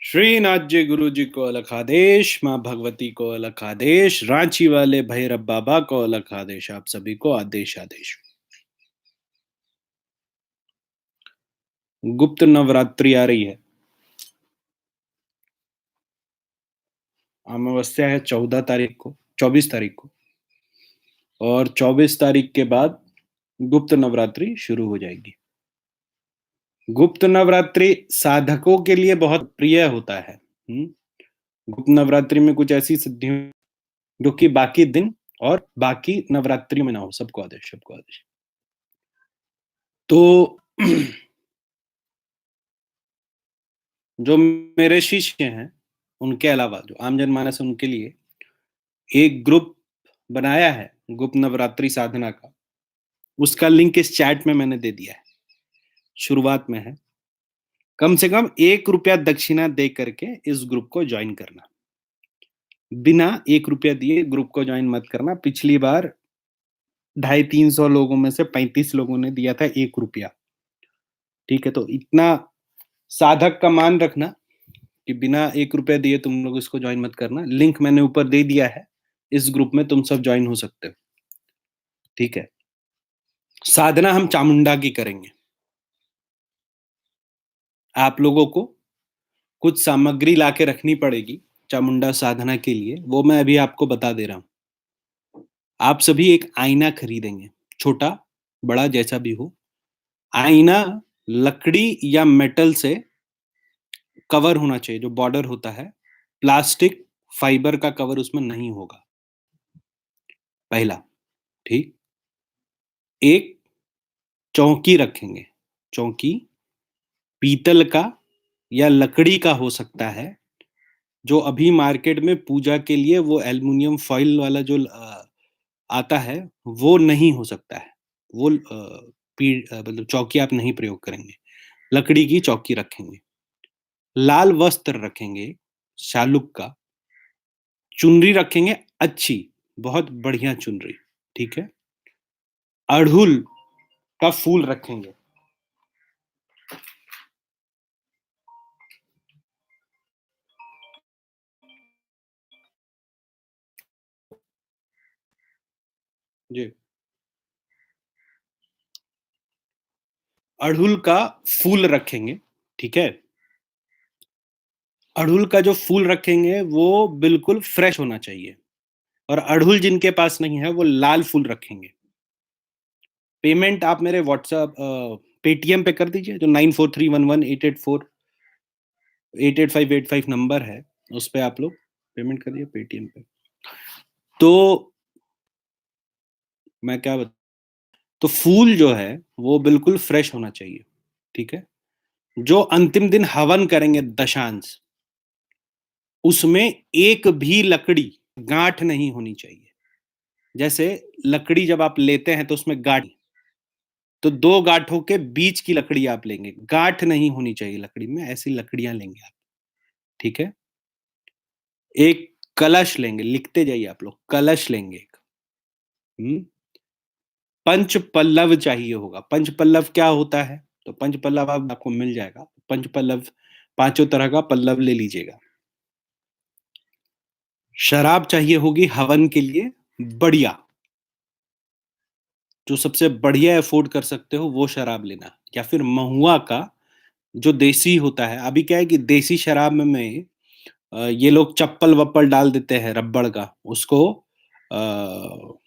श्रीनाथ जी गुरु जी को अलग आदेश, माँ भगवती को अलग आदेश, रांची वाले भैरव बाबा को अलग आदेश। आप सभी को आदेश आदेश। गुप्त नवरात्रि आ रही है। अमावस्या है 14 तारीख को, 24 तारीख को, और 24 तारीख के बाद गुप्त नवरात्रि शुरू हो जाएगी। गुप्त नवरात्रि साधकों के लिए बहुत प्रिय होता है। गुप्त नवरात्रि में कुछ ऐसी सिद्धियां जो कि बाकी दिन और बाकी नवरात्रि में ना हो। सबको आदेश, सबको आदेश। तो जो मेरे शिष्य हैं उनके अलावा जो आम जनमानस है उनके लिए एक ग्रुप बनाया है गुप्त नवरात्रि साधना का। उसका लिंक इस चैट में मैंने दे दिया है, शुरुआत में है। कम से कम 1 रुपया दक्षिणा दे करके इस ग्रुप को ज्वाइन करना। बिना 1 रुपया दिए ग्रुप को ज्वाइन मत करना। पिछली बार 250-300 लोगों में से 35 लोगों ने दिया था 1 रुपया। ठीक है, तो इतना साधक का मान रखना कि बिना 1 रुपया दिए तुम लोग इसको ज्वाइन मत करना। लिंक मैंने ऊपर दे दिया है। इस ग्रुप में तुम सब ज्वाइन हो सकते हो। ठीक है। साधना हम चामुंडा की करेंगे। आप लोगों को कुछ सामग्री लाके रखनी पड़ेगी चामुंडा साधना के लिए, वो मैं अभी आपको बता दे रहा हूं। आप सभी एक आईना खरीदेंगे, छोटा बड़ा जैसा भी हो। आईना लकड़ी या मेटल से कवर होना चाहिए। जो बॉर्डर होता है, प्लास्टिक फाइबर का कवर उसमें नहीं होगा। पहला, ठीक। एक चौकी रखेंगे। चौकी पीतल का या लकड़ी का हो सकता है। जो अभी मार्केट में पूजा के लिए वो एल्युमिनियम फॉइल वाला जो आता है, वो नहीं हो सकता है। वो मतलब चौकी आप नहीं प्रयोग करेंगे। लकड़ी की चौकी रखेंगे। लाल वस्त्र रखेंगे, शालुक का। चुनरी रखेंगे, अच्छी, बहुत बढ़िया चुनरी। ठीक है। अड़हुल का फूल रखेंगे। जी, अड़हुल का फूल रखेंगे। ठीक है। अड़हुल का जो फूल रखेंगे वो बिल्कुल फ्रेश होना चाहिए। और अड़हुल जिनके पास नहीं है वो लाल फूल रखेंगे। पेमेंट आप मेरे व्हाट्सएप पेटीएम पे कर दीजिए। जो 94311884 नंबर है, उस पे आप लोग पेमेंट करिए पेटीएम पे। तो मैं क्या बता, तो फूल जो है वो बिल्कुल फ्रेश होना चाहिए। ठीक है। जो अंतिम दिन हवन करेंगे दशांश, उसमें एक भी लकड़ी गांठ नहीं होनी चाहिए। जैसे लकड़ी जब आप लेते हैं तो उसमें गांठ, तो 2 गांठों के बीच की लकड़ी आप लेंगे। गांठ नहीं होनी चाहिए लकड़ी में, ऐसी लकड़ियां लेंगे आप। ठीक है। एक कलश लेंगे, लिखते जाइए आप लोग। कलश लेंगे एक। हम्म। पंच पल्लव चाहिए होगा। पंच पल्लव क्या होता है? तो पंच पल्लव आपको मिल जाएगा। पंच पल्लव 5 तरह का पल्लव ले लीजिएगा। शराब चाहिए होगी हवन के लिए, बढ़िया। जो सबसे बढ़िया अफोर्ड कर सकते हो वो शराब लेना, या फिर महुआ का जो देसी होता है। अभी क्या है कि देसी शराब में ये लोग चप्पल वप्पल डाल देते हैं रबड़ का, उसको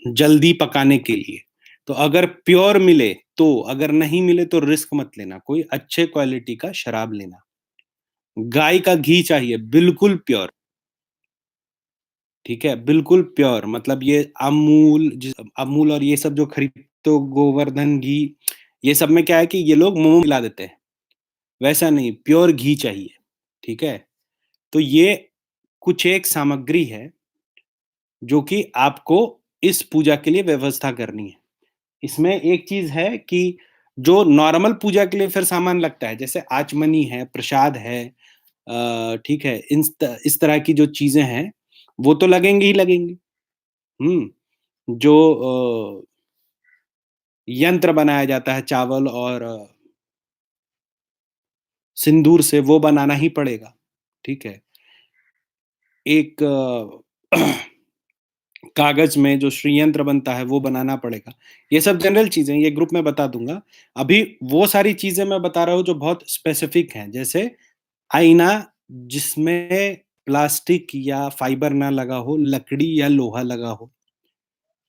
जल्दी पकाने के लिए। तो अगर प्योर मिले तो, अगर नहीं मिले तो रिस्क मत लेना। कोई अच्छे क्वालिटी का शराब लेना। गाय का घी चाहिए, बिल्कुल प्योर। ठीक है, बिल्कुल प्योर। मतलब ये अमूल और ये सब जो खरीदते हो, गोवर्धन घी, ये सब में क्या है कि ये लोग मोमो मिला देते हैं। वैसा नहीं, प्योर घी चाहिए। ठीक है। तो ये कुछ एक सामग्री है जो कि आपको इस पूजा के लिए व्यवस्था करनी है। इसमें एक चीज है कि जो नॉर्मल पूजा के लिए फिर सामान लगता है, जैसे आचमनी है, प्रसाद है, ठीक है, इस तरह की जो चीजें हैं वो तो लगेंगे ही लगेंगे। जो यंत्र बनाया जाता है चावल और सिंदूर से, वो बनाना ही पड़ेगा। ठीक है? एक कागज़ में जो श्रीयंत्र बनता है वो बनाना पड़ेगा। ये सब जनरल चीज़ें ये ग्रुप में बता दूँगा। अभी वो सारी चीज़ें मैं बता रहा हूँ जो बहुत स्पेसिफ़िक हैं, जैसे आईना जिसमें प्लास्टिक या फाइबर ना लगा हो, लकड़ी या लोहा लगा हो,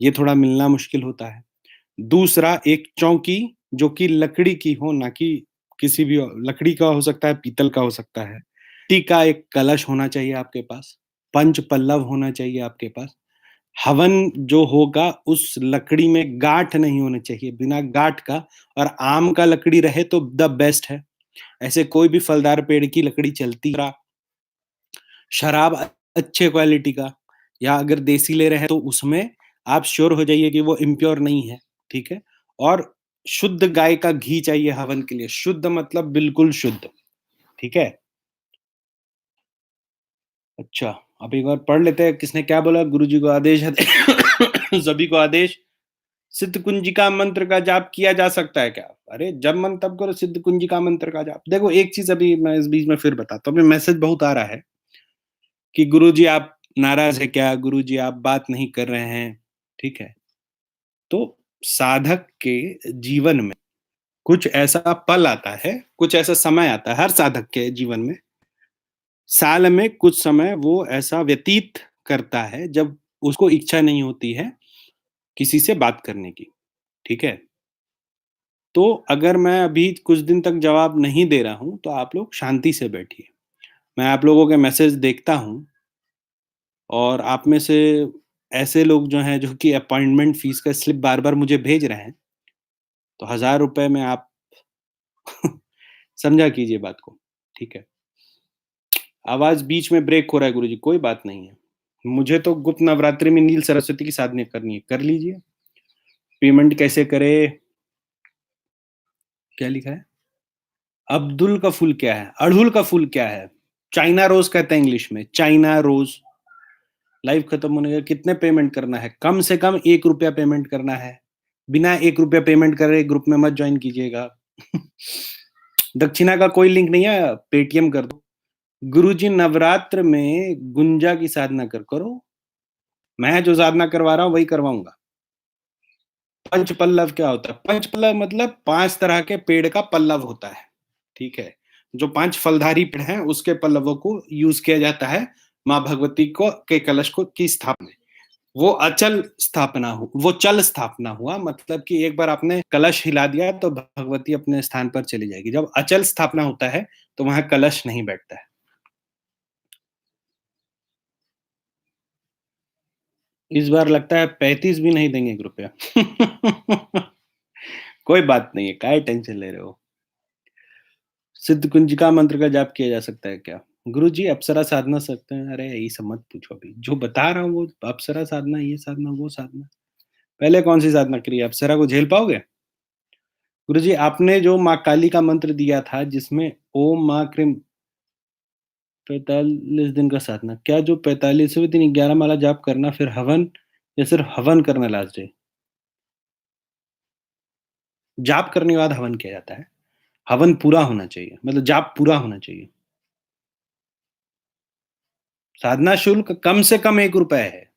ये थोड़ा मिलना मुश्किल होता है। दूसरा एक चौकी जो कि लकड़ी की हो, ना कि किसी भी लकड़ी का हो सकता है, पीतल का हो सकता है। मिट्टी का एक कलश होना चाहिए आपके पास, पंच पल्लव होना चाहिए आपके पास। हवन जो होगा उस लकड़ी में गाँठ नहीं होनी चाहिए, बिना गाँठ का, और आम का लकड़ी रहे तो द बेस्ट है। ऐसे कोई भी फलदार पेड़ की लकड़ी चलती। शराब अच्छे क्वालिटी का, या अगर देसी ले रहे हैं तो उसमें आप श्योर हो जाइए कि वो इम्प्योर नहीं है, ठीक है? और शुद्ध गाय का घी चाहिए हवन के लिए, शुद्ध मतलब बिल्कुल शुद्ध, ठीक है? अच्छा, अब एक बार पढ़ लेते हैं किसने क्या बोला? गुरुजी को आदेश है सभी को आदेश, सिद्ध कुंजिका मंत्र का जाप किया जा सकता है क्या? अरे जब मन तब करो सिद्ध कुंजिका मंत्र का जाप। देखो एक चीज़ अभी मैं इस बीच में फिर बताता हूँ, अभी मैसेज बहुत आ रहा है कि गुरुजी आप नाराज़ हैं क्या? गुरुजी आप बात नहीं कर रहे हैं, ठीक है? तो साधक के जीवन में कुछ ऐसा पल आता है, कुछ ऐसा समय आता है हर साधक के जीवन में, साल में कुछ समय वो ऐसा व्यतीत करता है जब उसको इच्छा नहीं होती है किसी से बात करने की, ठीक है? तो अगर मैं अभी कुछ दिन तक जवाब नहीं दे रहा हूँ, तो आप लोग शांति से बैठिए। मैं आप लोगों के मैसेज देखता हूँ, और आप में से ऐसे लोग जो हैं जो कि अपॉइंटमेंट फीस का स्लिप बार-बार मुझे भेज रहे हैं, तो ₹1000 में आप समझा कीजिए बात को, ठीक है? आवाज़ बीच में ब्रेक हो रहा है गुरुजी, कोई बात नहीं है। मुझे तो गुप्त नवरात्रि में नील सरस्वती की साधना करनी है, कर लीजिए। पेमेंट कैसे करें? क्या लिखा है? अब्दुल का फूल क्या है? अड़हुल का फूल क्या है? चाइना रोज़ कहते हैं इंग्लिश में, चाइना रोज़। लाइव खत्म होने का कितने पेमेंट करना है? कम से कम ₹1 पेमेंट करना है। बिना ₹1 पेमेंट करे ग्रुप में मत जॉइन कीजिएगा। दक्षिणा का कोई लिंक नहीं है, पेटीएम कर दो। गुरुजी नवरात्र में गुंजा की साधना करो। मैं जो साधना करवा रहा हूँ वही करवाऊँगा। पंचपल्लव क्या होता है? पंचपल्लव मतलब 5 तरह के पेड़ का पल्लव होता है, ठीक है? जो 5 फलधारी पेड़ हैं उसके पल्लवों को यूज़ किया जाता है माँ भगवती को के कलश को की स्थापना में। वो चल स्थापना हुआ, मतलब कि एक बार आपने कलश हिला दिया तो भगवती अपने स्थान पर चली जाएगी। जब अचल स्थापना होता है तो वहाँ कलश नहीं बैठता है। इस बार लगता है 35 भी नहीं देंगे कृपया। कोई बात नहीं है, काहे टेंशन ले रहे हो? सिद्ध कुंजिका मंत्र का जाप किया जा सकता है क्या? गुरुजी अप्सरा साधना सकते हैं? अरे ये सब मत पूछो अभी। जो बता रहा हूँ वो अप्सरा साधना, ये साधना, वो साधना। पहले कौन-सी साधना करी है? अप्सरा को झेल पाओगे? गुरुजी आपने जो माँ काली का मंत्र दिया था जिसमें ओम माँ क्रीम 45 दिन का साधना, क्या जो 45वें दिन 11 माला जाप करना फिर हवन, या सिर्फ हवन करना लास्ट डे? जाप करने के बाद हवन किया जाता है। हवन पूरा होना चाहिए, मतलब जाप पूरा होना चाहिए। साधना शुल्क कम से कम ₹1 है।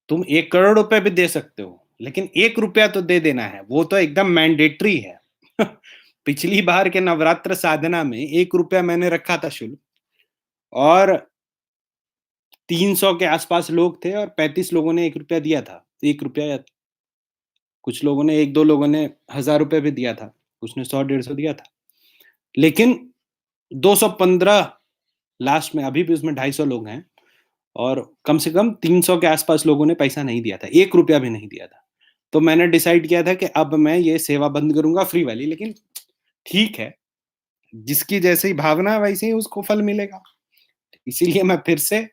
तुम 1 करोड़ रुपए भी दे सकते हो, लेकिन ₹1 तो दे देना है, वो तो एकदम मैंडेटरी है। पिछली बार के नवरात्र साधना में ₹1 मैंने रखा था शुल्क, और 300 के आसपास लोग थे और 35 लोगों ने ₹1 दिया था। ₹1 या कुछ लोगों ने 1-2 लोगों ने ₹1000 भी दिया था, कुछ ने 100 150 दिया था। लेकिन 215 लास्ट में, अभी भी उसमें 250 लोग हैं, और कम से कम 300 के आसपास लोगों ने पैसा नहीं दिया था, ₹1 भी नहीं दिया था। तो मैंने डिसाइड किया था कि अब मैं ये सेवा बंद करूँगा फ्री वाली, लेकिन ठीक है, जिसकी जैसी भावना वैसे ही उसको फल मिलेगा। इसीलिए मैं फिर से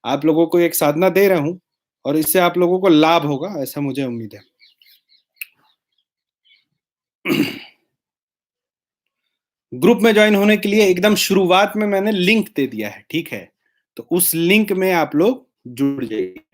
आप लोगों को एक साधना दे रहा हूँ, और इससे आप लोगों को लाभ होगा, ऐसा मुझे उम्मीद है। ग्रुप में जॉइन होने के लिए एकदम शुरुआत में मैंने लिंक दे दिया है, ठीक है? तो उस लिंक में आप लोग जुड़ जाइए।